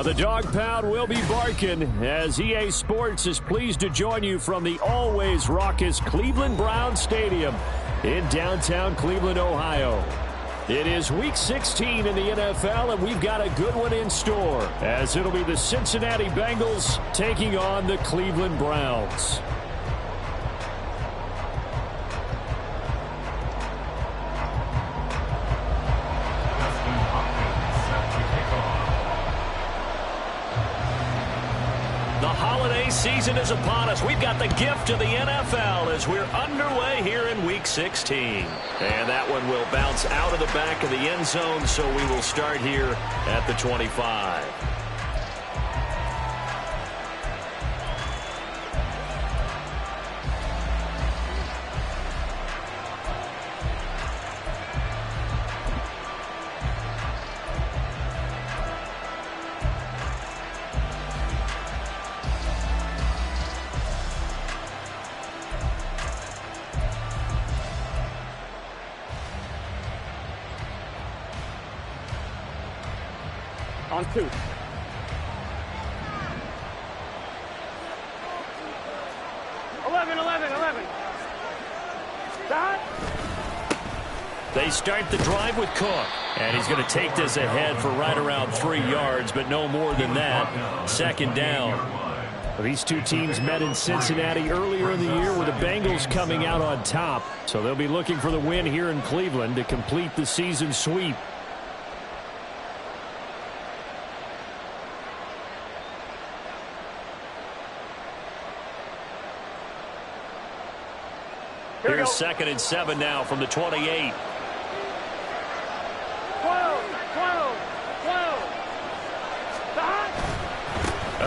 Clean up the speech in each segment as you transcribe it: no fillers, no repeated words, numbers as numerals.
The dog pound will be barking as EA Sports is pleased to join you from the always raucous Cleveland Browns Stadium in downtown Cleveland, Ohio. It is Week 16 in the NFL, and we've got a good one in store as it'll be the Cincinnati Bengals taking on the Cleveland Browns. Season is upon us. We've got the gift of the NFL as we're underway here in Week 16. And that one will bounce out of the back of the end zone, so we will start here at the 25. On 2. They start the drive with Cook. And he's going to take this ahead for right around 3 yards, but no more than that. Second down. These two teams met in Cincinnati earlier in the year with the Bengals coming out on top. So they'll be looking for the win here in Cleveland to complete the season sweep. Here's 2nd and 7 now from the 28. 12.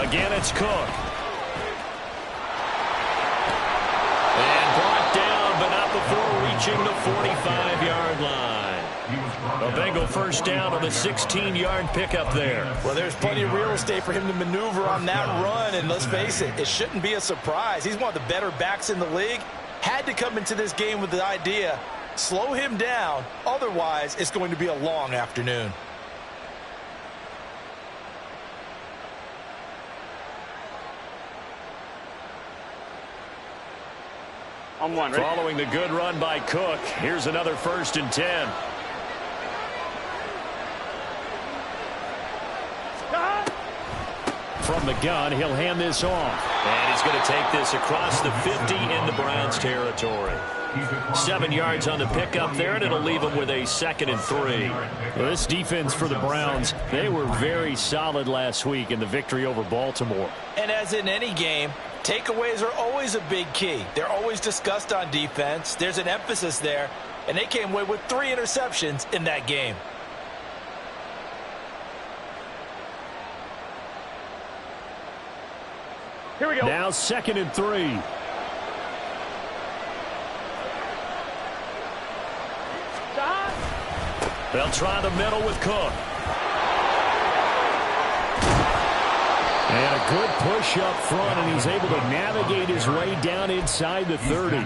Again, it's Cook. And brought down, but not before reaching the 45-yard line. A Bengal first down on the 16-yard pickup there. Well, there's plenty of real estate for him to maneuver on that run, and let's face it, it shouldn't be a surprise. He's one of the better backs in the league. Had to come into this game with the idea, slow him down, otherwise it's going to be a long afternoon. On 1, ready? Following the good run by Cook, here's another 1st and 10. From the gun, he'll hand this off. And he's going to take this across the 50 in the Browns territory. 7 yards on the pickup there, and it'll leave him with a 2nd and 3. Well, this defense for the Browns, they were very solid last week in the victory over Baltimore. And as in any game, takeaways are always a big key. They're always discussed on defense. There's an emphasis there, and they came away with 3 interceptions in that game. Here we go. Now 2nd and 3. They'll try the middle with Cook. And a good push up front, and he's able to navigate his way down inside the 30.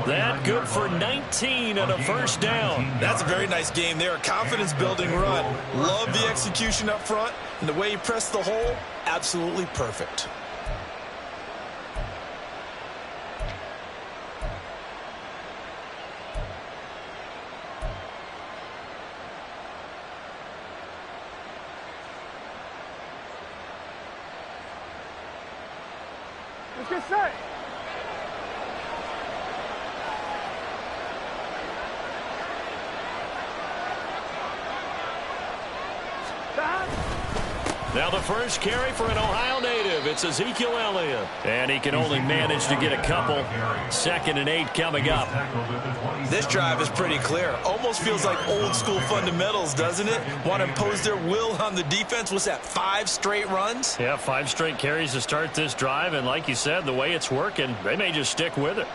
That good for 19 and a first down. That's a very nice game there. A confidence-building run. Love the execution up front, and the way he pressed the hole, absolutely perfect. Let's get set. Now the first carry for an Ohio native. It's Ezekiel Elliott. And he can only manage to get a couple. 2nd and 8 coming up. This drive is pretty clear. Almost feels like old school fundamentals, doesn't it? Want to impose their will on the defense. Was that 5 straight runs? Yeah, 5 straight carries to start this drive. And like you said, the way it's working, they may just stick with it.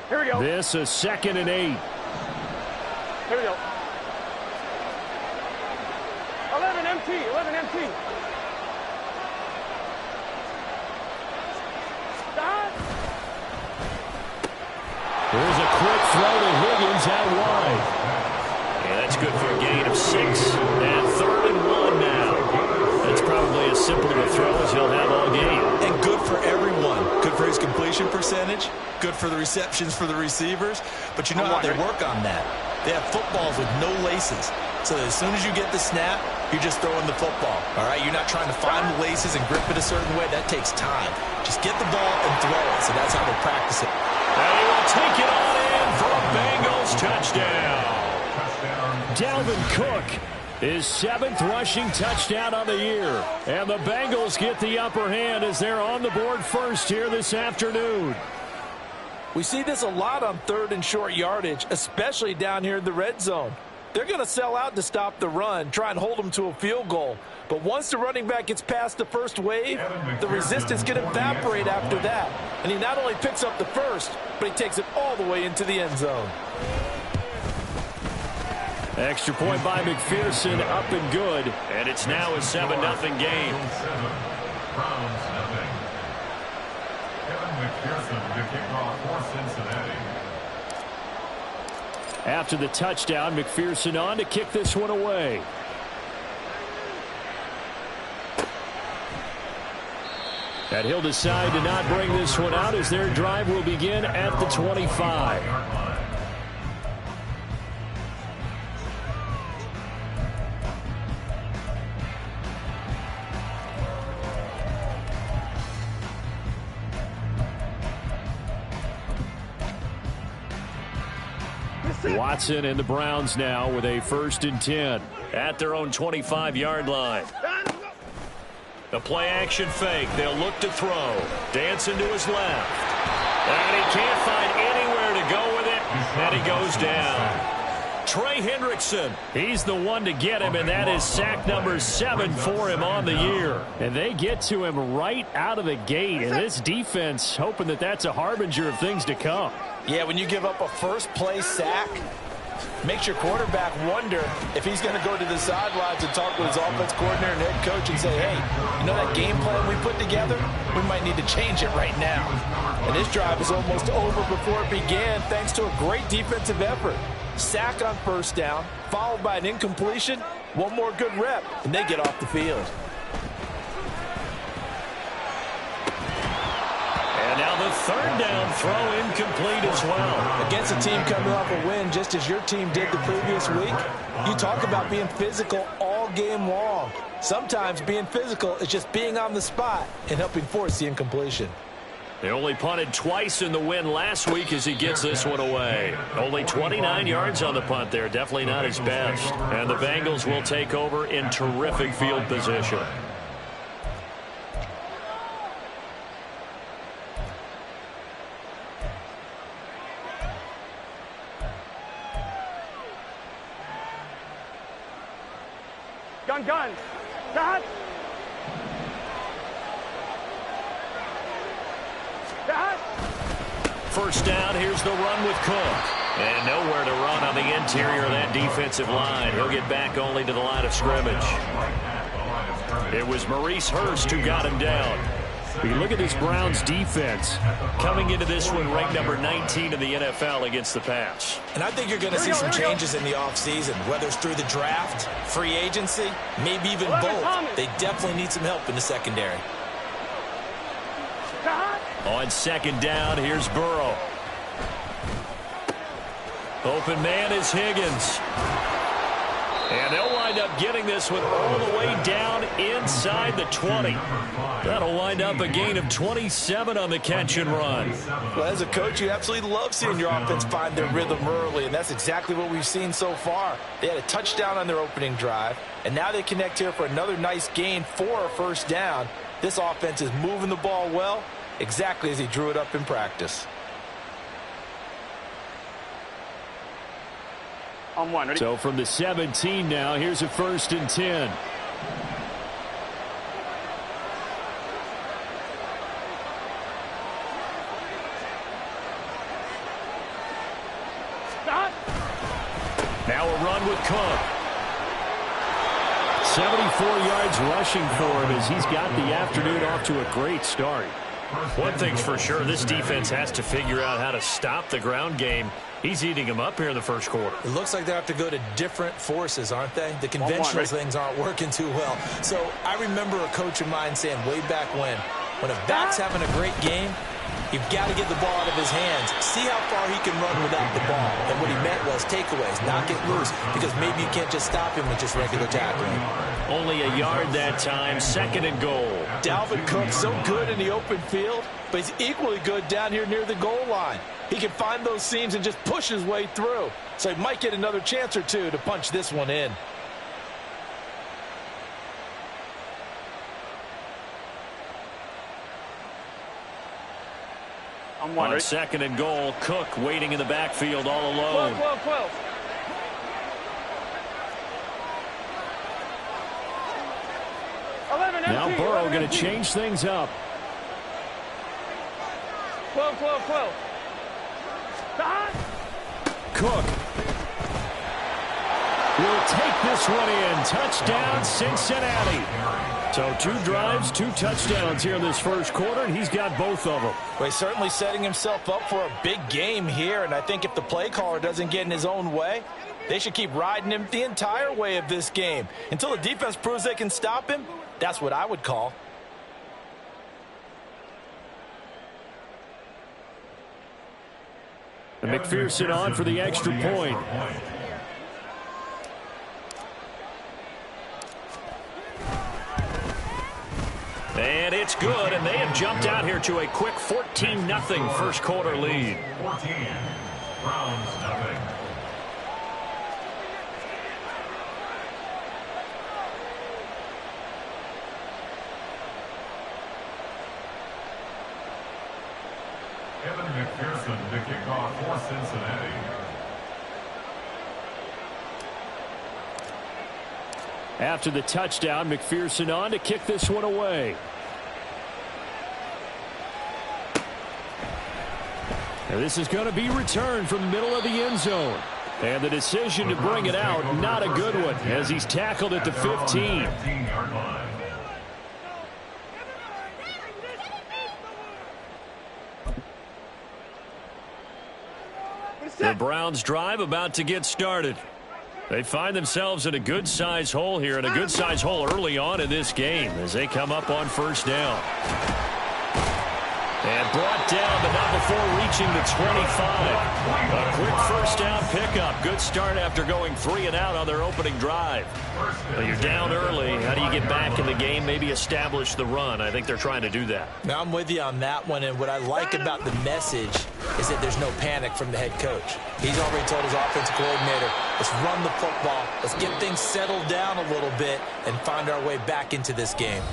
Here we go. This a 2nd and 8. Here we go. 11 MT. 11 MT. Stop. There's a quick throw to Higgins out wide. Yeah, that's good for a gain of 6. And 3rd and 1 now. That's probably as simple of a throw as he'll have all game. And good for everyone. Good for his completion percentage. Good for the receptions for the receivers. But you know how they work on that. They have footballs with no laces. So as soon as you get the snap, you're just throwing the football. All right, you're not trying to find the laces and grip it a certain way. That takes time. Just get the ball and throw it. So that's how they practice it. And he will take it on in for a Bengals touchdown. Dalvin Cook, his 7th rushing touchdown on the year. And the Bengals get the upper hand as they're on the board first here this afternoon. We see this a lot on 3rd and short yardage, especially down here in the red zone. They're going to sell out to stop the run, try and hold them to a field goal. But once the running back gets past the first wave, the resistance can evaporate after that. And he not only picks up the first, but he takes it all the way into the end zone. Extra point by McPherson, up and good. And it's now a 7-0 game. After the touchdown, McPherson on to kick this one away. And he'll decide to not bring this one out as their drive will begin at the 25. Watson and the Browns now with a 1st and 10 at their own 25-yard line. The play-action fake. They'll look to throw. Dancing to his left. And he can't find anywhere to go with it. And he goes down. Trey Hendrickson, he's the one to get him, and that is sack number 7 for him on the year. And they get to him right out of the gate. And this defense hoping that that's a harbinger of things to come. Yeah, when you give up a first-play sack, makes your quarterback wonder if he's going to go to the sidelines and talk with his offense coordinator and head coach and say, hey, you know that game plan we put together? We might need to change it right now. And this drive is almost over before it began thanks to a great defensive effort. Sack on 1st down, followed by an incompletion, one more good rep, and they get off the field. And now the 3rd down throw incomplete as well. Against a team coming off a win just as your team did the previous week, you talk about being physical all game long. Sometimes being physical is just being on the spot and helping force the incompletion. They only punted twice in the win last week as he gets this one away. Only 29 yards on the punt there. Definitely not his best. And the Bengals will take over in terrific field position. Gun. Dad. Dad. 1st down, here's the run with Cook. And nowhere to run on the interior of that defensive line. He'll get back only to the line of scrimmage. It was Maurice Hurst who got him down. You look at this Browns defense coming into this one ranked number 19 in the NFL against the pass. And I think you're going to see some changes in the offseason, whether it's through the draft, free agency, maybe even both. They definitely need some help in the secondary. On 2nd down, here's Burrow. Open man is Higgins. And they'll wind up getting this one all the way down inside the 20. That'll wind up a gain of 27 on the catch and run. Well, as a coach, you absolutely love seeing your offense find their rhythm early, and that's exactly what we've seen so far. They had a touchdown on their opening drive, and now they connect here for another nice gain for a 1st down. This offense is moving the ball well, exactly as he drew it up in practice. On 1, ready? So from the 17 now, here's a 1st and 10. Now a run with Cook. 74 yards rushing for him as he's got the afternoon off to a great start. One thing's for sure, this defense has to figure out how to stop the ground game. He's eating them up here in the first quarter. It looks like they have to go to different forces, aren't they? The conventional things aren't working too well. So I remember a coach of mine saying way back when a back's having a great game, you've got to get the ball out of his hands. See how far he can run without the ball. And what he meant was takeaways, not get loose, because maybe you can't just stop him with just regular tackling. Only a yard that time, 2nd and goal. Dalvin Cook, so good in the open field, but he's equally good down here near the goal line. He can find those seams and just push his way through. So he might get another chance or two to punch this one in. On 2nd and goal, Cook waiting in the backfield all alone. 12. Now Burrow going to change things up. 12. Cook will take this one in. Touchdown, Cincinnati. So 2 drives, 2 touchdowns here in this first quarter, and he's got both of them. Well, he's certainly setting himself up for a big game here, and I think if the play caller doesn't get in his own way, they should keep riding him the entire way of this game. Until the defense proves they can stop him, that's what I would call. And McPherson on for the extra point. And it's good, and they have jumped out here to a quick 14-0 first quarter lead. 14, Browns nothing. Evan McPherson to kick off for Cincinnati. After the touchdown, McPherson on to kick this one away. And this is going to be returned from the middle of the end zone. And the decision to bring it out, not a good one, as he's tackled at the 15. 15-yard line. The Browns drive about to get started. They find themselves in a good-sized hole here, and a good-sized hole early on in this game as they come up on first down. And brought down, but not before reaching the 25. A quick first down pickup. Good start after going 3 and out on their opening drive. Well, you're down early. How do you get back in the game, maybe establish the run? I think they're trying to do that. Now, I'm with you on that one, and what I like about the message is that there's no panic from the head coach. He's already told his offensive coordinator, let's run the football, let's get things settled down a little bit, and find our way back into this game.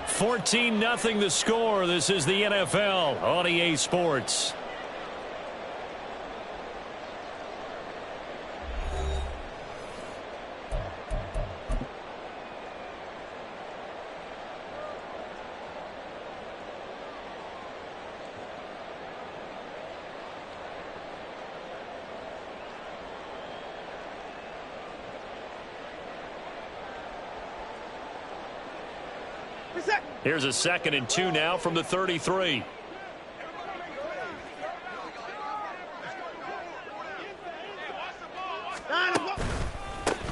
14-0 the score. This is the NFL on EA Sports. Here's a 2nd and 2 now from the 33.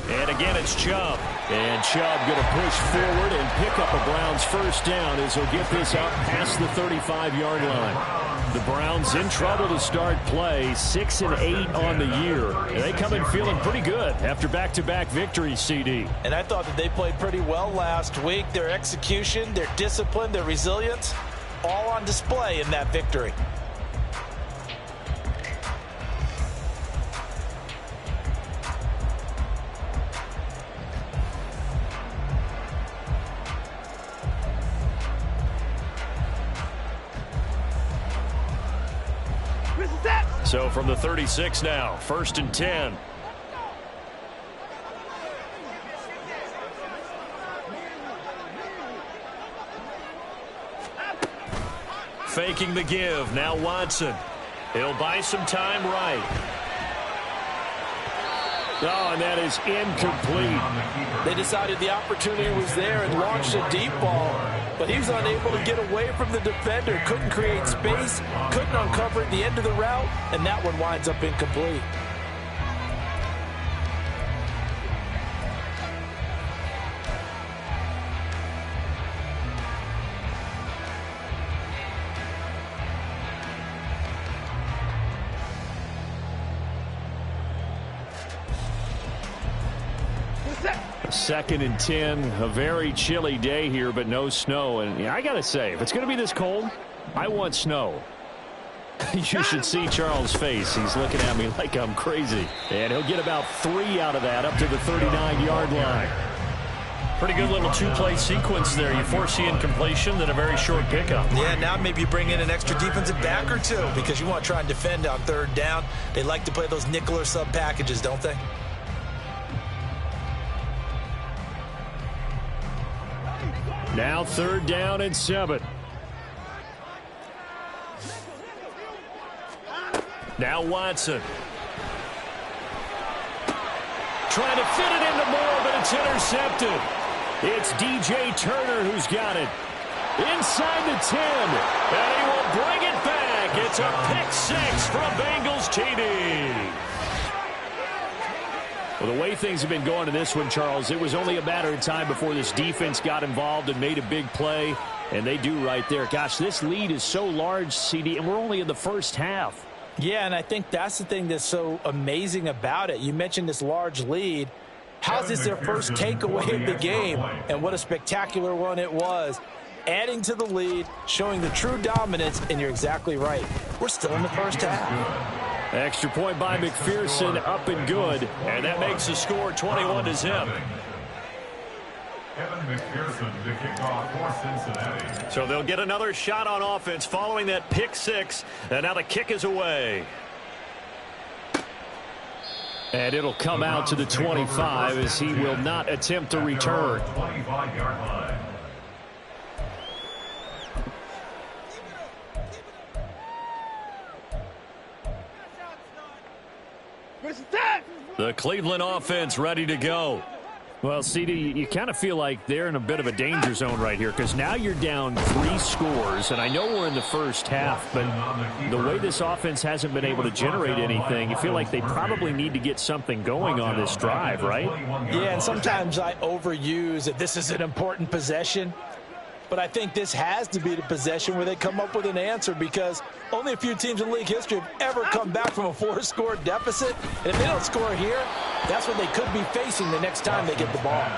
And again, it's Chubb. And Chubb going to push forward and pick up a Browns first down as he'll get this out past the 35-yard line. The Browns in trouble to start play, 6 and 8 on the year. And they come in feeling pretty good after back-to-back victories, CD. And I thought that they played pretty well last week. Their execution, their discipline, their resilience, all on display in that victory. So from the 36 now, 1st and 10. Faking the give. Now Watson. He'll buy some time right. Oh, and that is incomplete. They decided the opportunity was there and launched a deep ball, but he was unable to get away from the defender, couldn't create space, couldn't uncover at the end of the route, and that one winds up incomplete. Second and 10, a very chilly day here, but no snow. And I got to say, if it's going to be this cold, I want snow. You should see Charles' face. He's looking at me like I'm crazy. And he'll get about 3 out of that up to the 39-yard line. Pretty good little two-play sequence there. You force the incompletion, then a very short pickup. Yeah, now maybe you bring in an extra defensive back or two because you want to try and defend on third down. They like to play those nickel or sub packages, don't they? Now 3rd down and 7. Now Watson. Trying to fit it into Moore, but it's intercepted. It's DJ Turner who's got it. Inside the 10. And he will bring it back. It's a pick 6 from Bengals TD. Well, the way things have been going in this one, Charles, it was only a matter of time before this defense got involved and made a big play, and they do right there. Gosh, this lead is so large, CD, and we're only in the first half. Yeah, and I think that's the thing that's so amazing about it. You mentioned this large lead. How's this their first takeaway of the game? And what a spectacular one it was. Adding to the lead, showing the true dominance, and you're exactly right. We're still in the first half. Extra point by McPherson, up and good. And that makes the score 21-0. Kevin McPherson to kick off for Cincinnati. So they'll get another shot on offense following that pick 6. And now the kick is away. And it'll come out to the 25 as he will not attempt to return. 25-yard line. The Cleveland offense ready to go. Well, CD, you kind of feel like they're in a bit of a danger zone right here because now you're down 3 scores, and I know we're in the first half, but the way this offense hasn't been able to generate anything, you feel like they probably need to get something going on this drive, right? Yeah, and sometimes I overuse that this is an important possession, but I think this has to be the possession where they come up with an answer because only a few teams in league history have ever come back from a 4-score deficit. And if they don't score here, that's what they could be facing the next time they get the ball.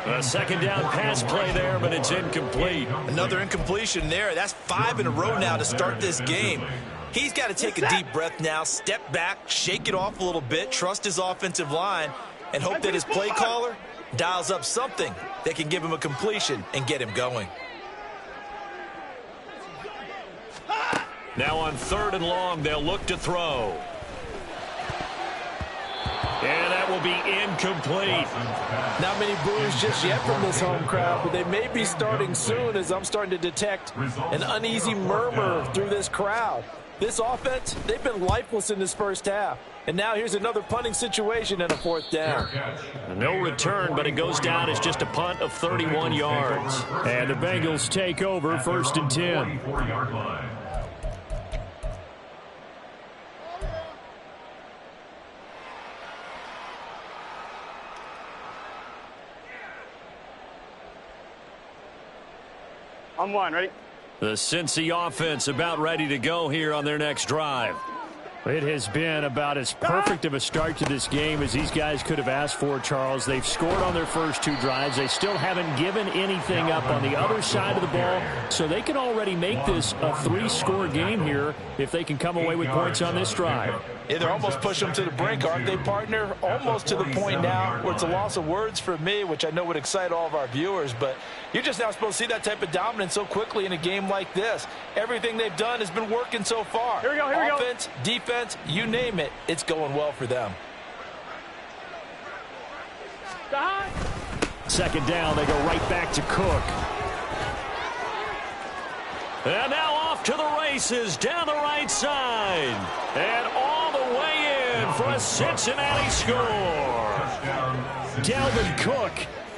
A second down pass play there, but it's incomplete. Another incompletion there. That's 5 in a row now to start this game. He's got to take a deep breath now, step back, shake it off a little bit, trust his offensive line, and hope that his play caller dials up something that can give him a completion and get him going. Now on 3rd and long, they'll look to throw. And that will be incomplete. Not many boos just yet from this home crowd, but they may be starting soon as I'm starting to detect an uneasy murmur through this crowd. This offense, they've been lifeless in this first half. And now here's another punting situation and a 4th down. No return, but it goes down as just a punt of 31 yards. And the Bengals take over 1st and 10. 24-yard line. On 1, ready? The Cincy offense about ready to go here on their next drive. It has been about as perfect of a start to this game as these guys could have asked for, Charles. They've scored on their first 2 drives. They still haven't given anything up on the other side of the ball, so they can already make this a 3-score game here if they can come away with points on this drive. Yeah, they're almost pushing them to the brink, aren't they, partner? Almost to the point now where it's a loss of words for me, which I know would excite all of our viewers, but you're just now supposed to see that type of dominance so quickly in a game like this. Everything they've done has been working so far. Here we go, here we go. Offense, defense, you name it, it's going well for them. 2nd down, they go right back to Cook. And now off to the races down the right side. And all the way in for a Cincinnati score. Dalvin Cook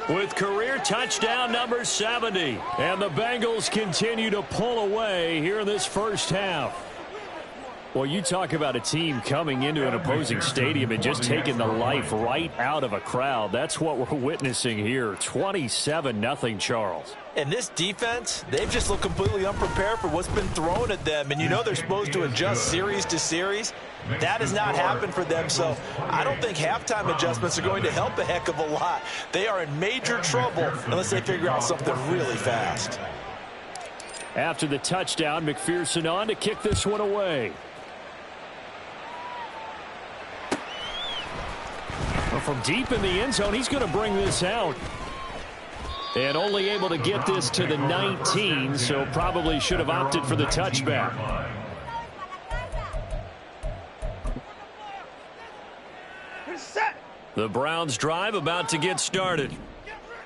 with career touchdown number 70. And the Bengals continue to pull away here in this first half. Well, you talk about a team coming into an opposing stadium and just taking the life right out of a crowd. That's what we're witnessing here. 27-0, Charles. And this defense, they've just looked completely unprepared for what's been thrown at them. And you know they're supposed to adjust series to series. That has not happened for them, so I don't think halftime adjustments are going to help a heck of a lot. They are in major trouble unless they figure out something really fast. After the touchdown, McPherson on to kick this one away. From deep in the end zone, he's going to bring this out. And only able to get this to the 19, so probably should have opted for the touchback. The Browns drive about to get started.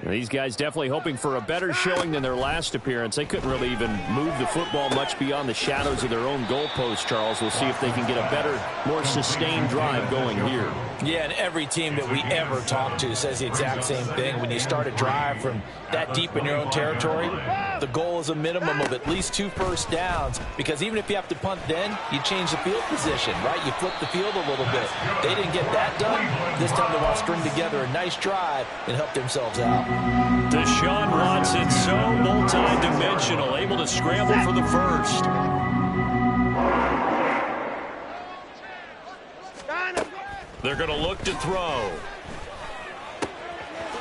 These guys definitely hoping for a better showing than their last appearance. They couldn't really even move the football much beyond the shadows of their own goalpost, Charles. We'll see if they can get a better, more sustained drive going here. Yeah, and every team that we ever talk to says the exact same thing. When you start a drive from that deep in your own territory, the goal is a minimum of at least 2 first downs, because even if you have to punt then, you change the field position, right? You flip the field a little bit. They didn't get that done. This time they want to string together a nice drive and help themselves out. Deshaun Watson, so multi-dimensional, able to scramble for the first. They're going to look to throw.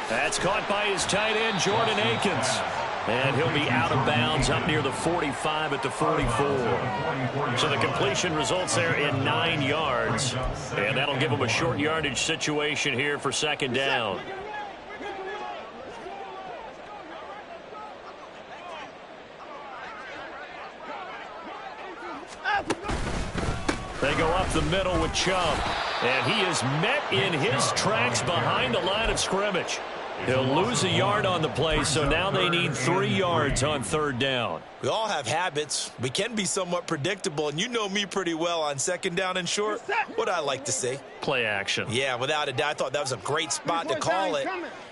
That's caught by his tight end, Jordan Akins. And he'll be out of bounds up near the 45 at the 44. So the completion results there in 9 yards. And that'll give him a short yardage situation here for second down. They go up the middle with Chubb. And he is met in his tracks behind the line of scrimmage. He'll lose a yard on the play, so now they need 3 yards on third down. We all have habits. We can be somewhat predictable, and you know me pretty well on second down and short. What I like to see. Play action. Yeah, without a doubt, I thought that was a great spot to call it.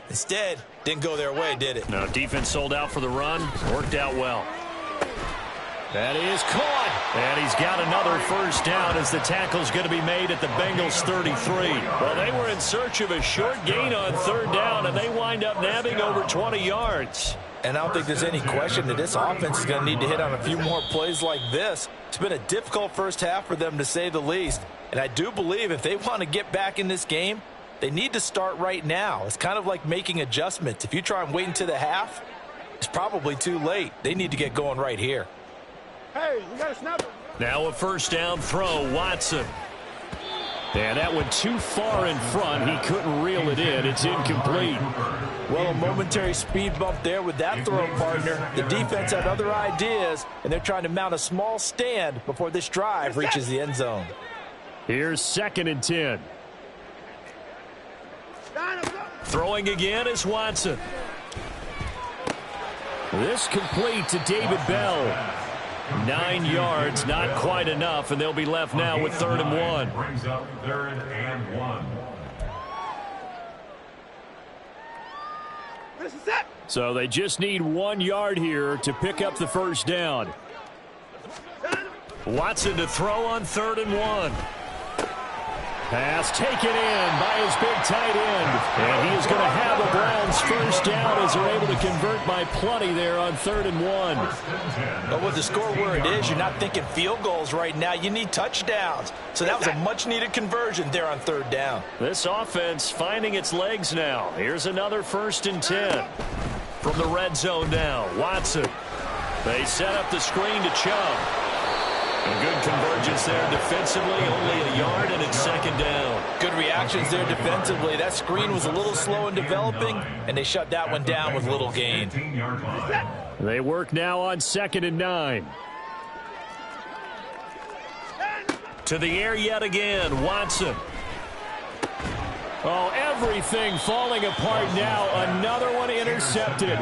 Instead, didn't go their way, did it? No, defense sold out for the run. Worked out well. That is caught. And he's got another first down as the tackle's going to be made at the Bengals 33. Well, they were in search of a short gain on third down, and they wind up nabbing over 20 yards. And I don't think there's any question that this offense is going to need to hit on a few more plays like this. It's been a difficult first half for them, to say the least. And I do believe if they want to get back in this game, they need to start right now. It's kind of like making adjustments. If you try and wait until the half, it's probably too late. They need to get going right here. Hey, you got to snap it. Now a first down throw, Watson. And that went too far in front. He couldn't reel it in. It's incomplete. Well, a momentary speed bump there with that throw, partner. The defense had other ideas, and they're trying to mount a small stand before this drive reaches the end zone. Here's 2nd and 10. Throwing again is Watson. This complete to David Bell. 9 yards, not quite enough, and they'll be left now with 3rd and 1. Brings up 3rd and 1. So they just need 1 yard here to pick up the first down. Watson to throw on 3rd and 1. Pass taken in by his big tight end. And he is going to have the Browns first down as they're able to convert by plenty there on 3rd and 1. But with the score where it is, you're not thinking field goals right now. You need touchdowns. So that was a much-needed conversion there on 3rd down. This offense finding its legs now. Here's another 1st and 10. From the red zone now, Watson. They set up the screen to Chubb. A good convergence there defensively, only a yard, and it's 2nd down. Good reactions there defensively. That screen was a little slow in developing, and they shut that one down with little gain. They work now on 2nd and 9. To the air yet again, Watson. Oh, everything falling apart now. Another one intercepted.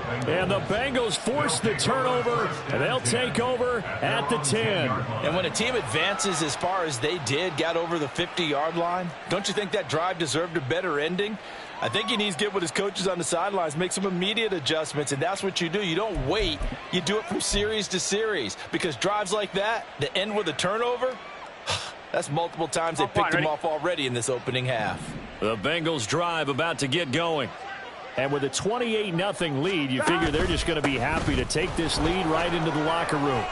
And the Bengals force the turnover, and they'll take over at the 10. And when a team advances as far as they did, got over the 50-yard line, don't you think that drive deserved a better ending? I think he needs to get with his coaches on the sidelines, make some immediate adjustments, and that's what you do. You don't wait. You do it from series to series, because drives like that end with a turnover, that's multiple times they picked him off already in this opening half. The Bengals drive about to get going. And with a 28-0 lead, you figure they're just going to be happy to take this lead right into the locker room.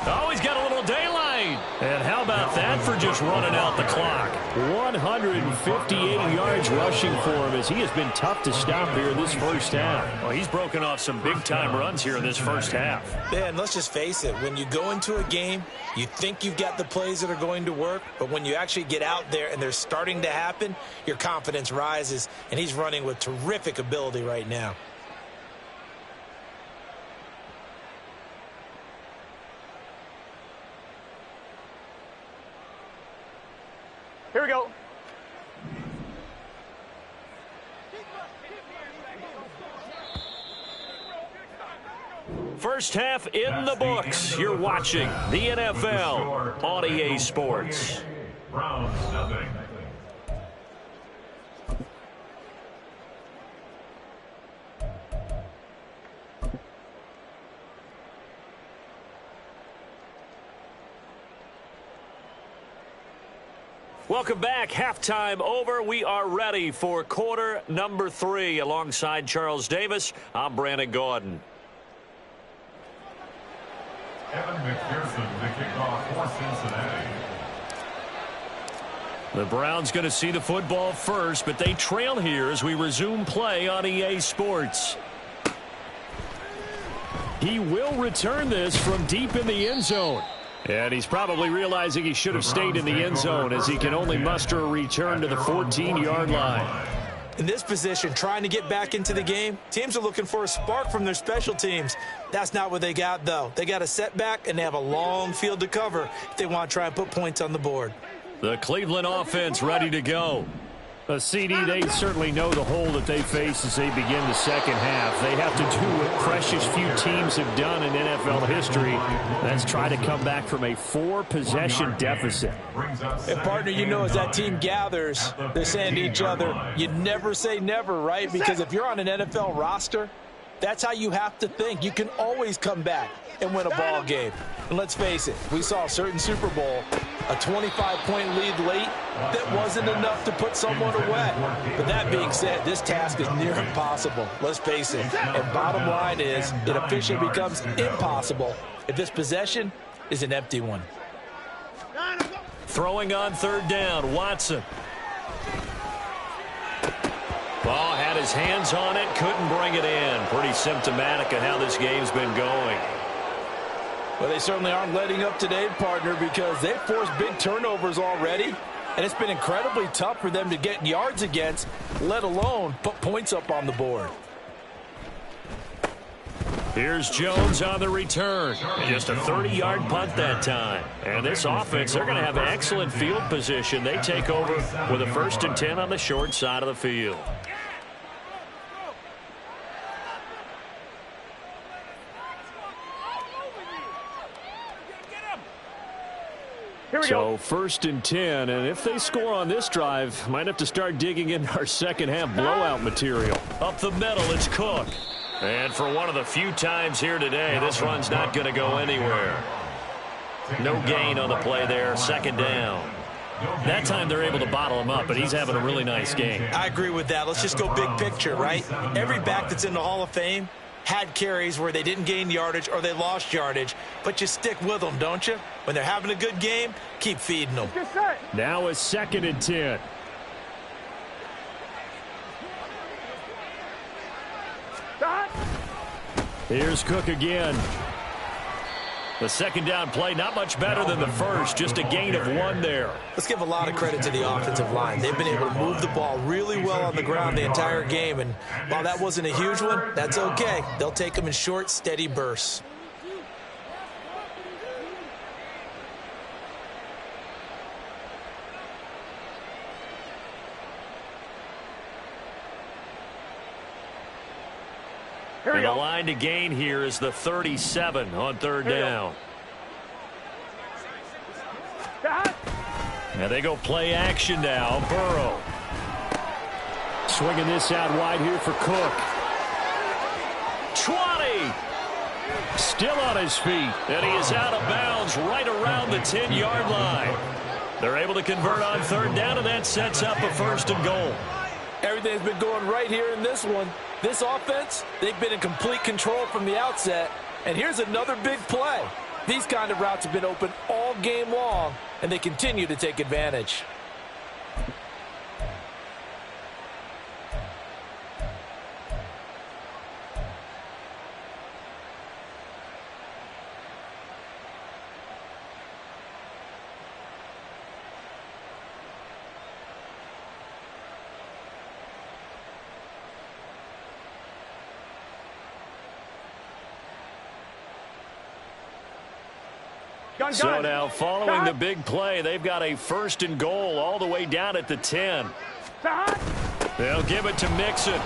Oh, he's got a little daylight. And how about that for just running out the clock? 158 yards rushing for him, as he has been tough to stop here this first half. Well, he's broken off some big-time runs here in this first half. Yeah, and let's just face it. When you go into a game, you think you've got the plays that are going to work, but when you actually get out there and they're starting to happen, your confidence rises, and he's running with terrific ability right now. Here we go. First half in the books. You're watching the NFL on EA Sports. Browns nothing. Welcome back. Halftime over. We are ready for quarter number 3. Alongside Charles Davis, I'm Brandon Gordon. Evan McPherson, the kickoff for Cincinnati. The Browns going to see the football first, but they trail here as we resume play on EA Sports. He will return this from deep in the end zone. And he's probably realizing he should have stayed in the end zone, as he can only muster a return to the 14-yard line. In this position, trying to get back into the game, teams are looking for a spark from their special teams. That's not what they got, though. They got a setback, and they have a long field to cover if they want to try and put points on the board. The Cleveland offense ready to go. A CD, they certainly know the hole that they face as they begin the second half. They have to do what precious few teams have done in NFL history. That's try to come back from a 4-possession deficit. And, partner, you know, as that team gathers, they're saying to each other, you never say never, right? Because if you're on an NFL roster, that's how you have to think. You can always come back and win a ball game. And let's face it, we saw a certain Super Bowl, a 25-point lead late, that wasn't enough to put someone away. But that being said, this task is near impossible. Let's face it. And bottom line is, it officially becomes impossible if this possession is an empty one. Throwing on third down, Watson. Ball had his hands on it, couldn't bring it in. Pretty symptomatic of how this game's been going. Well, they certainly aren't letting up today, partner, because they've forced big turnovers already, and it's been incredibly tough for them to get yards against, let alone put points up on the board. Here's Jones on the return. Just a 30-yard punt that time. And this offense, they're going to have excellent field position. They take over with a 1st and 10 on the short side of the field. Here we So go. 1st and 10, and if they score on this drive, might have to start digging into our second half blowout material. Up the middle, it's Cook. And for one of the few times here today, this run's not going to go anywhere. No gain on the play there, 2nd down. That time they're able to bottle him up, but he's having a really nice game. I agree with that. Let's just go big picture, right? Every back that's in the Hall of Fame had carries where they didn't gain yardage or they lost yardage, but you stick with them, don't you? When they're having a good game, keep feeding them. Get set. Now a 2nd and 10. Stop. Here's Cook again. The 2nd down play, not much better than the first, just a gain of 1 there. Let's give a lot of credit to the offensive line. They've been able to move the ball really well on the ground the entire game, and while that wasn't a huge one, that's okay. They'll take them in short, steady bursts. And the line to gain here is the 37 on third down. And they go play action now. Burrow. Swinging this out wide here for Cook. 20. Still on his feet. And he is out of bounds right around the 10-yard line. They're able to convert on third down, and that sets up a 1st and goal. Everything's been going right here in this one. This offense, they've been in complete control from the outset. And here's another big play. These kind of routes have been open all game long, and they continue to take advantage. So now following the big play, they've got a 1st and goal all the way down at the 10. They'll give it to Mixon.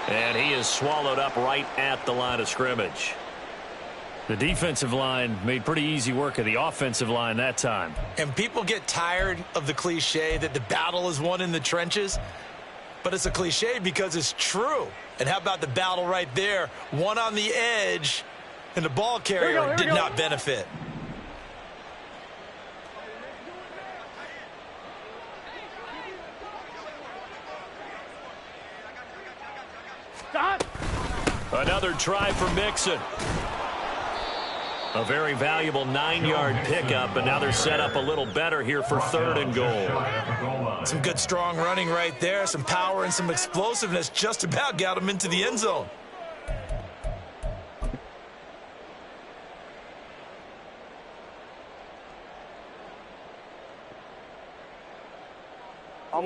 And he is swallowed up right at the line of scrimmage. The defensive line made pretty easy work of the offensive line that time. And people get tired of the cliche that the battle is won in the trenches. But it's a cliche because it's true. And how about the battle right there? One on the edge, and the ball carrier did not benefit. Another try for Mixon. A very valuable 9-yard pickup, and now they're set up a little better here for 3rd and goal. Some good strong running right there, some power and some explosiveness just about got him into the end zone.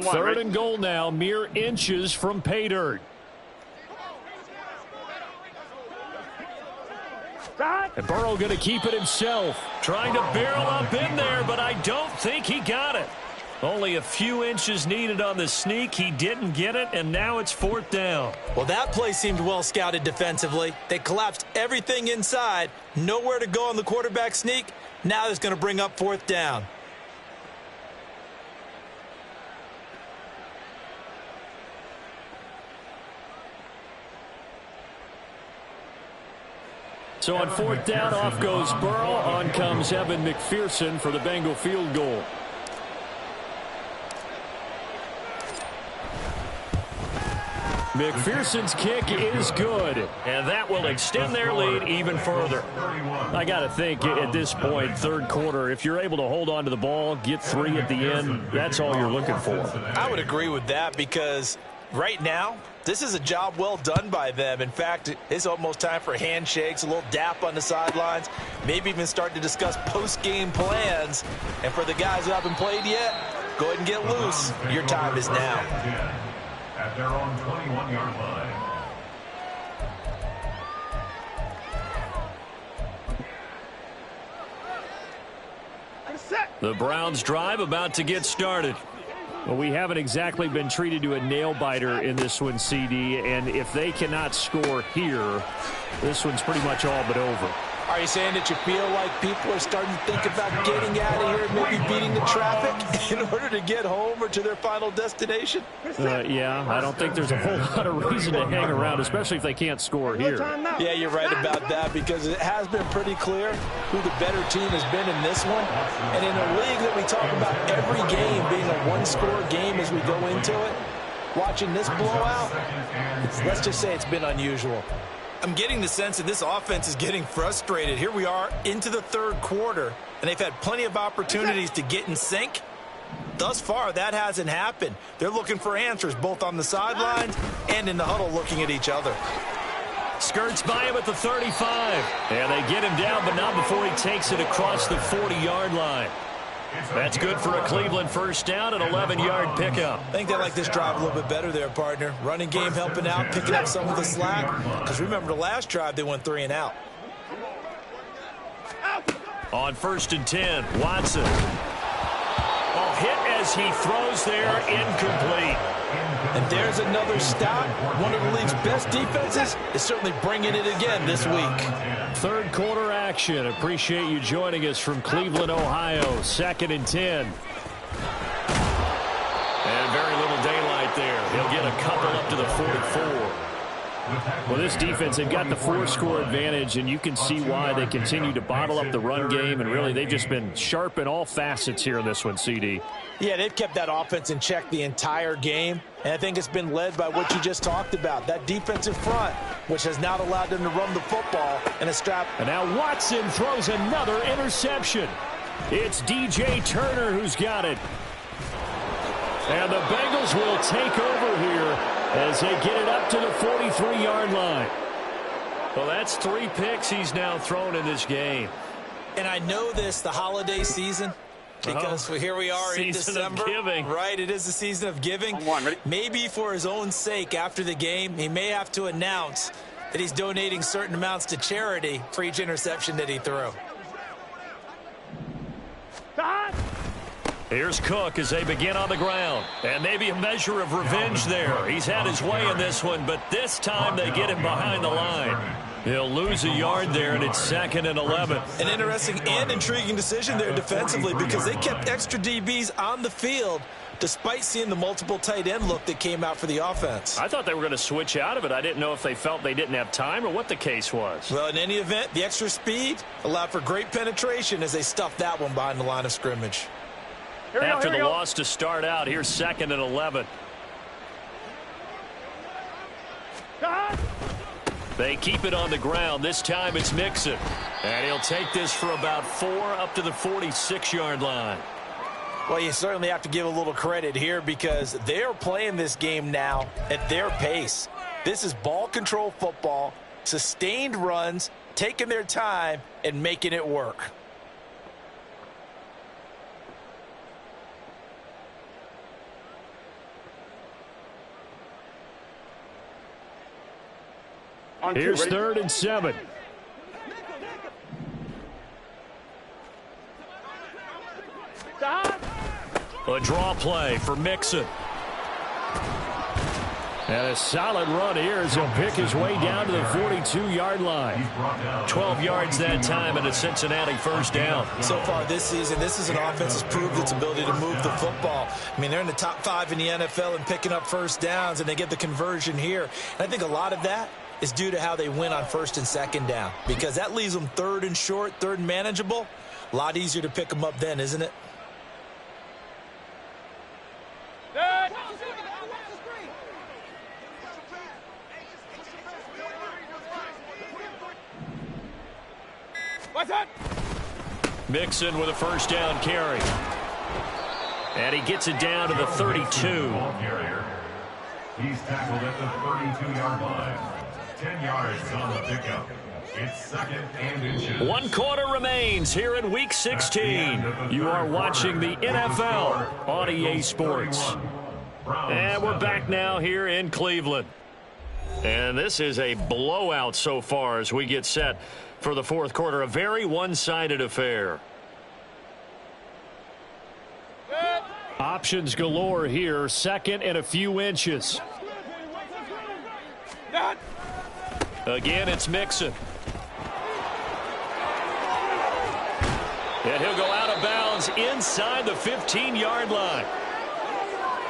Third and goal now, mere inches from pay dirt. And Burrow going to keep it himself. Trying to barrel up in there, but I don't think he got it. Only a few inches needed on the sneak. He didn't get it, and now it's 4th down. Well, that play seemed well scouted defensively. They collapsed everything inside. Nowhere to go on the quarterback sneak. Now it's going to bring up 4th down. So on 4th down, off goes Burrow. On comes Evan McPherson for the Bengal field goal. McPherson's kick is good, and that will extend their lead even further. I got to think at this point, 3rd quarter, if you're able to hold on to the ball, get 3 at the end, that's all you're looking for. I would agree with that because right now, this is a job well done by them. In fact, it's almost time for handshakes, a little dap on the sidelines, maybe even start to discuss post-game plans. And for the guys who haven't played yet, go ahead and get loose. Your time is now. At their own 21-yard line. The Browns drive about to get started. Well, we haven't exactly been treated to a nail-biter in this one, CD, and if they cannot score here, this one's pretty much all but over. Are you saying that you feel like people are starting to think about getting out of here and maybe beating the traffic in order to get home or to their final destination? Yeah, I don't think there's a whole lot of reason to hang around, especially if they can't score here. Yeah, you're right about that because it has been pretty clear who the better team has been in this one. And in a league that we talk about every game being a one-score game as we go into it, watching this blowout, let's just say it's been unusual. I'm getting the sense that this offense is getting frustrated. Here we are into the 3rd quarter, and they've had plenty of opportunities to get in sync. Thus far, that hasn't happened. They're looking for answers both on the sidelines and in the huddle looking at each other. Skirts by him at the 35. And they get him down, but not before he takes it across the 40-yard line. That's good for a Cleveland 1st down, an 11-yard pickup. I think they like this drive a little bit better there, partner. Running game helping out, picking up some of the slack. Because remember, the last drive, they went 3 and out. On 1st and 10, Watson. Oh, hit as he throws there, incomplete. And there's another stop. One of the league's best defenses is certainly bringing it again this week. Third quarter action. Appreciate you joining us from Cleveland, Ohio. 2nd and 10. And very little daylight there. He'll get a couple up to the 44. Well, this defense, they've got the 4-score advantage, and you can see why they continue to bottle up the run game, and really they've just been sharp in all facets here in this one, CD. Yeah, they've kept that offense in check the entire game, and I think it's been led by what you just talked about, that defensive front, which has not allowed them to run the football and a strap. And now Watson throws another interception. It's DJ Turner who's got it. And the Bengals will take over here as they get it up to the 43-yard line. Well, that's 3 picks he's now thrown in this game. And I know this, the holiday season, because here we are in December. Giving. Right, it is the season of giving. Maybe for his own sake after the game, he may have to announce that he's donating certain amounts to charity for each interception that he threw. Here's Cook as they begin on the ground. And maybe a measure of revenge there. He's had his way in this one, but this time they get him behind the line. He'll lose a yard there, and it's 2nd and 11. An interesting and intriguing decision there defensively because they kept extra DBs on the field despite seeing the multiple tight end look that came out for the offense. I thought they were going to switch out of it. I didn't know if they felt they didn't have time or what the case was. Well, in any event, the extra speed allowed for great penetration as they stuffed that one behind the line of scrimmage. After the loss to start out, here's 2nd and 11. They keep it on the ground. This time it's Mixon. And he'll take this for about 4 up to the 46-yard line. Well, you certainly have to give a little credit here because they're playing this game now at their pace. This is ball control football, sustained runs, taking their time, and making it work. Here's 3rd and 7. A draw play for Mixon. And a solid run here as he'll pick his way down to the 42-yard line. 12 yards that time and a Cincinnati first down. So far this season, this is an offense that's proved its ability to move the football. I mean, they're in the top 5 in the NFL in picking up first downs, and they get the conversion here. And I think a lot of that is due to how they win on 1st and 2nd down because that leaves them 3rd and short, 3rd and manageable. A lot easier to pick them up then, isn't it? Mixon with a first down carry. And he gets it down to the 32. He's tackled at the 32-yard line. 10 yards on the pickup. It's 2nd and inches. 1 quarter remains here in Week 16. You are watching the NFL on EA Sports. And we're back now here in Cleveland. And this is a blowout so far as we get set for the 4th quarter. A very one-sided affair. Options galore here. 2nd and a few inches. Again, it's Mixon. And he'll go out of bounds inside the 15-yard line.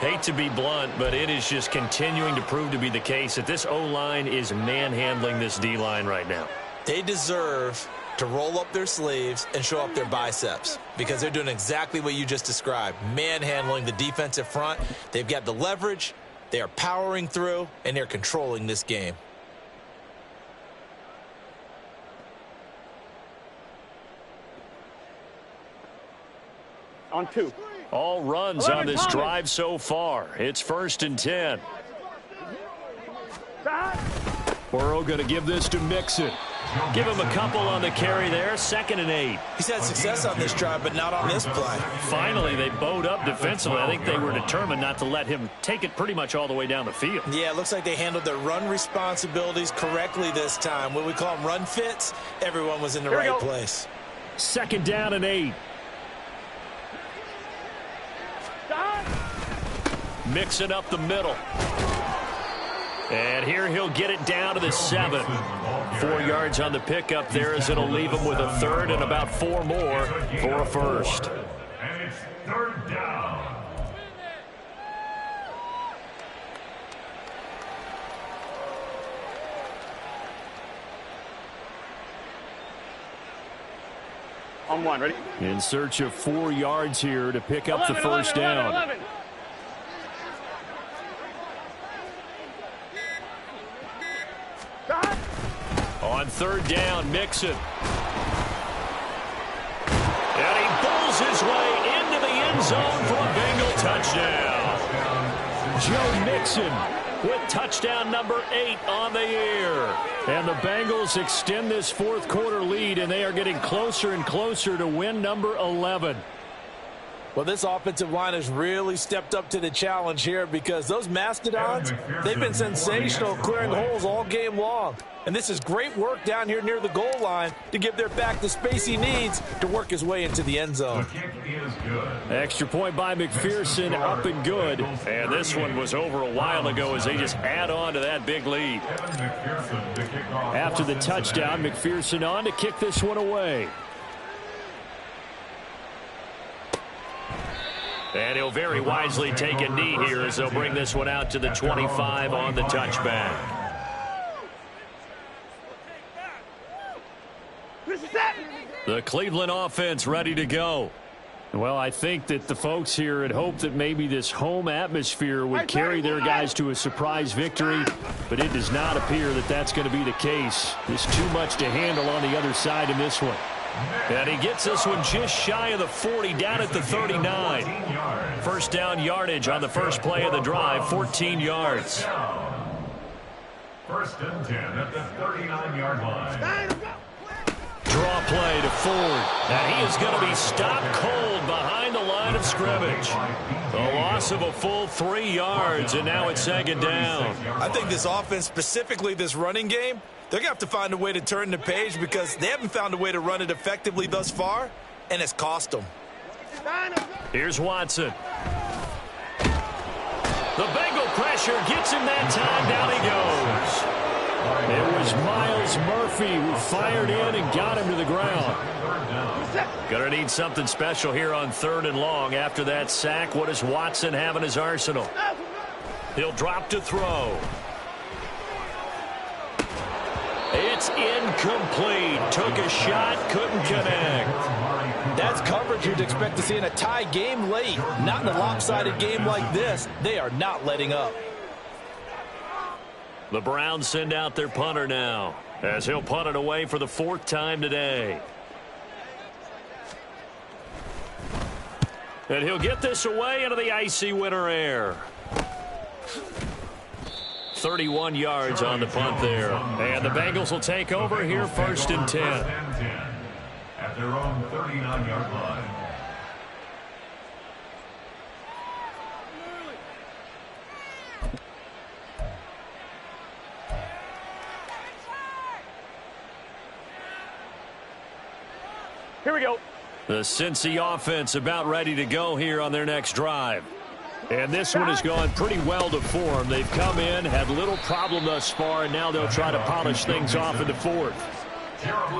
Hate to be blunt, but it is just continuing to prove to be the case that this O-line is manhandling this D-line right now. They deserve to roll up their sleeves and show up their biceps because they're doing exactly what you just described, manhandling the defensive front. They've got the leverage, they are powering through, and they're controlling this game. On 2. All runs on this drive so far. It's 1st and 10. Burrow going to give this to Mixon. Give him a couple on the carry there. 2nd and 8. He's had success on this drive, but not on this play. Finally, they bowed up defensively. I think they were determined not to let him take it pretty much all the way down the field. Yeah, it looks like they handled their run responsibilities correctly this time. What we call them run fits, everyone was in the right place. 2nd down and 8. mixing up the middle. And here he'll get it down to the 7. 4 yards on the pickup there as it'll leave him with a third and about 4 more for a first. And it's third down. On 1, ready? In search of 4 yards here to pick up the first down. 11. On third down, Mixon. And he pulls his way into the end zone for a Bengal touchdown. Joe Mixon with touchdown number 8 on the year. And the Bengals extend this fourth quarter lead, and they are getting closer and closer to win number 11. Well, this offensive line has really stepped up to the challenge here because those Mastodons, they've been sensational clearing holes all game long. And this is great work down here near the goal line to give their back the space he needs to work his way into the end zone. The kick is good. Extra point by McPherson, up and good. And this one was over a while ago as they just add on to that big lead. After the touchdown, McPherson on to kick this one away. And he'll very wisely take a knee here as they'll bring this one out to the 25 on the touchback. The Cleveland offense ready to go. Well, I think that the folks here had hoped that maybe this home atmosphere would carry their guys to a surprise victory, but it does not appear that that's going to be the case. There's too much to handle on the other side in this one. And he gets this one just shy of the 40, down at the 39. First down yardage on the first play of the drive, 14 yards. First and 10 at the 39-yard line. Draw play to Ford. And he is going to be stopped cold behind the line of scrimmage. A loss of a full 3 yards, and now it's second down. I think this offense, specifically this running game, they're going to have to find a way to turn the page because they haven't found a way to run it effectively thus far, and it's cost them. Here's Watson. The Bengal pressure gets him that time. Down he goes. It was Miles Murphy who fired in and got him to the ground. Gonna need something special here on third and long. After that sack, what does Watson have in his arsenal? He'll drop to throw. It's incomplete. Took a shot, couldn't connect. That's coverage you'd expect to see in a tie game late. Not in a lopsided game like this. They are not letting up. The Browns send out their punter now, as he'll punt it away for the 4th time today. And he'll get this away into the icy winter air. 31 yards on the punt there. And the Bengals will take over here, first and 10. At their own 39-yard line. Here we go. The Cincy offense about ready to go here on their next drive. And this one has gone pretty well to form. They've come in, had little problem thus far, and now they'll try to polish things off in the 4th.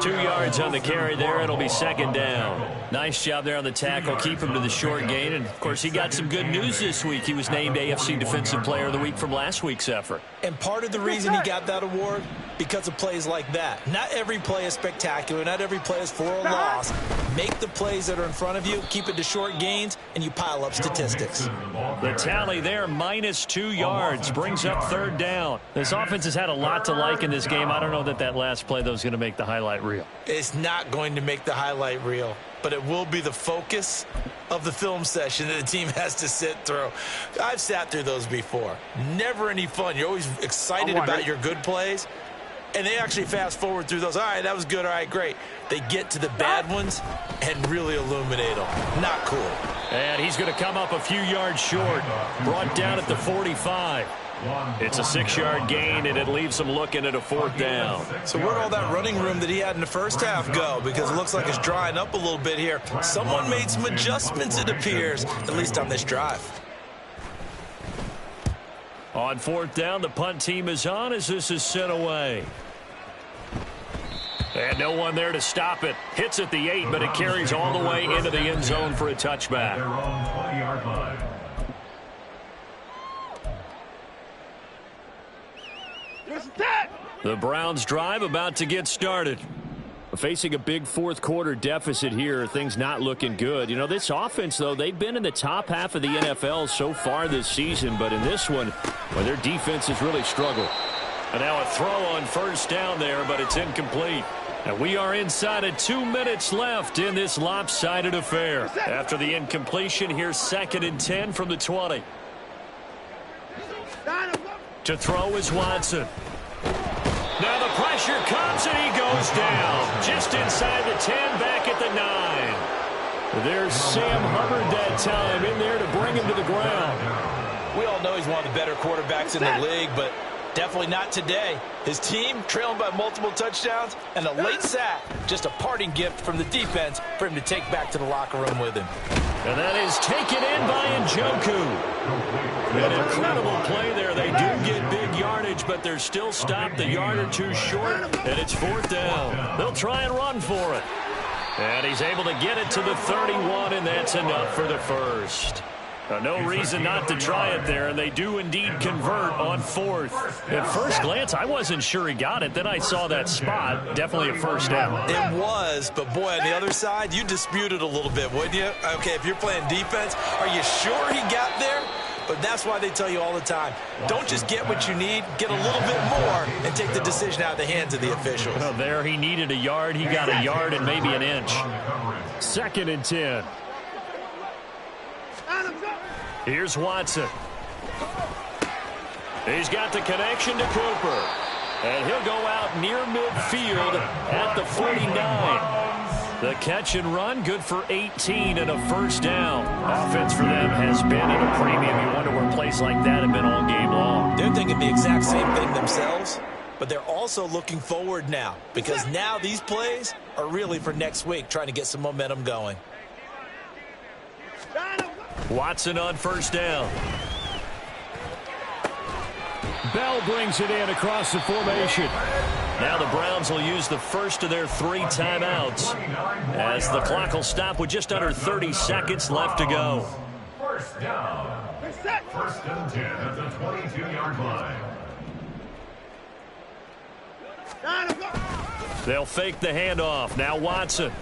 2 yards on the carry there. It'll be second down. Nice job there on the tackle. Keep him to the short gain. And, of course, he got some good news this week. He was named AFC Defensive Player of the Week from last week's effort. And part of the reason he got that award, because of plays like that. Not every play is spectacular. Not every play is for a loss. Make the plays that are in front of you, keep it to short gains, and you pile up statistics. The tally there, minus 2 yards, brings up third down. This offense has had a lot to like in this game. I don't know that that last play, though, is going to make the highlight reel. It's not going to make the highlight reel, but it will be the focus of the film session that the team has to sit through. I've sat through those before. Never any fun. You're always excited about your good plays, and they actually fast forward through those. All right, that was good. All right, great. They get to the bad ones and really illuminate them. Not cool. And he's going to come up a few yards short. Brought down at the 45. It's a 6-yard gain, and it leaves him looking at a 4th down. So where'd all that running room that he had in the first half go? Because it looks like it's drying up a little bit here. Someone made some adjustments, it appears, at least on this drive. On fourth down, the punt team is on as this is sent away. And no one there to stop it. Hits at the 8, but it carries all the way into the end zone for a touchback. Their own 20-yard line. The Browns drive about to get started. Facing a big fourth quarter deficit here, things not looking good. You know, this offense, though, they've been in the top half of the NFL so far this season, but in this one, well, their defense has really struggled. And now a throw on first down there, but it's incomplete. And we are inside of 2 minutes left in this lopsided affair. After the incompletion, here's 2nd and 10 from the 20. To throw is Watson. Now the pressure comes and he goes down. Just inside the 10, back at the 9. There's Sam Hubbard that time in there to bring him to the ground. We all know he's one of the better quarterbacks in the league, but definitely not today. His team trailing by multiple touchdowns and a late sack. Just a parting gift from the defense for him to take back to the locker room with him. And that is taken in by Njoku. An incredible play there. They do get big yardage, but they're still stopped a yard or two short, and it's fourth down. They'll try and run for it. And he's able to get it to the 31, and that's enough for the first. No reason not to try it there, and they do indeed convert on fourth. At first glance, I wasn't sure he got it. Then I saw that spot. Definitely a first down. It was, but boy, on the other side, you disputed a little bit, wouldn't you? Okay, if you're playing defense, are you sure he got there? But that's why they tell you all the time, don't just get what you need, get a little bit more and take the decision out of the hands of the officials. Well, there he needed a yard. He got a yard and maybe an inch. 2nd and 10. Here's Watson. He's got the connection to Cooper. And he'll go out near midfield at the 49. The catch and run, good for 18 and a first down. Offense for them has been at a premium. You wonder where plays like that have been all game long. They're thinking the exact same thing themselves, but they're also looking forward now because now these plays are really for next week, trying to get some momentum going. Watson on first down. Bell brings it in across the formation. Now the Browns will use the first of their 3 timeouts as the clock will stop with just under 30 seconds left to go. First down. 1st and 10 at the 22-yard line. They'll fake the handoff. Now Watson.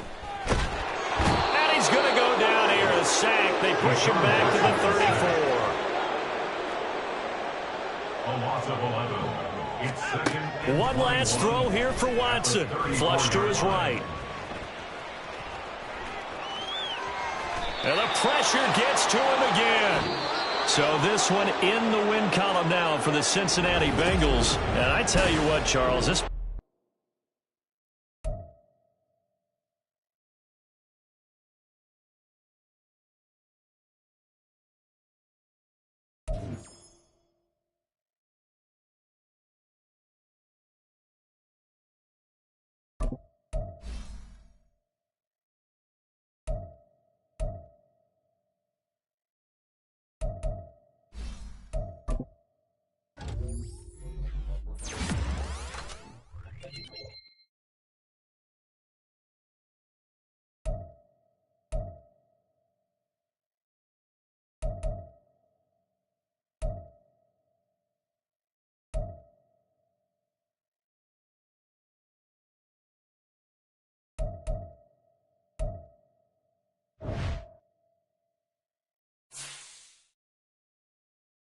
And he's going to go down here. A sack. They push him back to the 34. A loss of 11. It's 2nd and One last throw here for Watson. Flush to his right. And the pressure gets to him again. So this one in the win column now for the Cincinnati Bengals. And I tell you what, Charles, this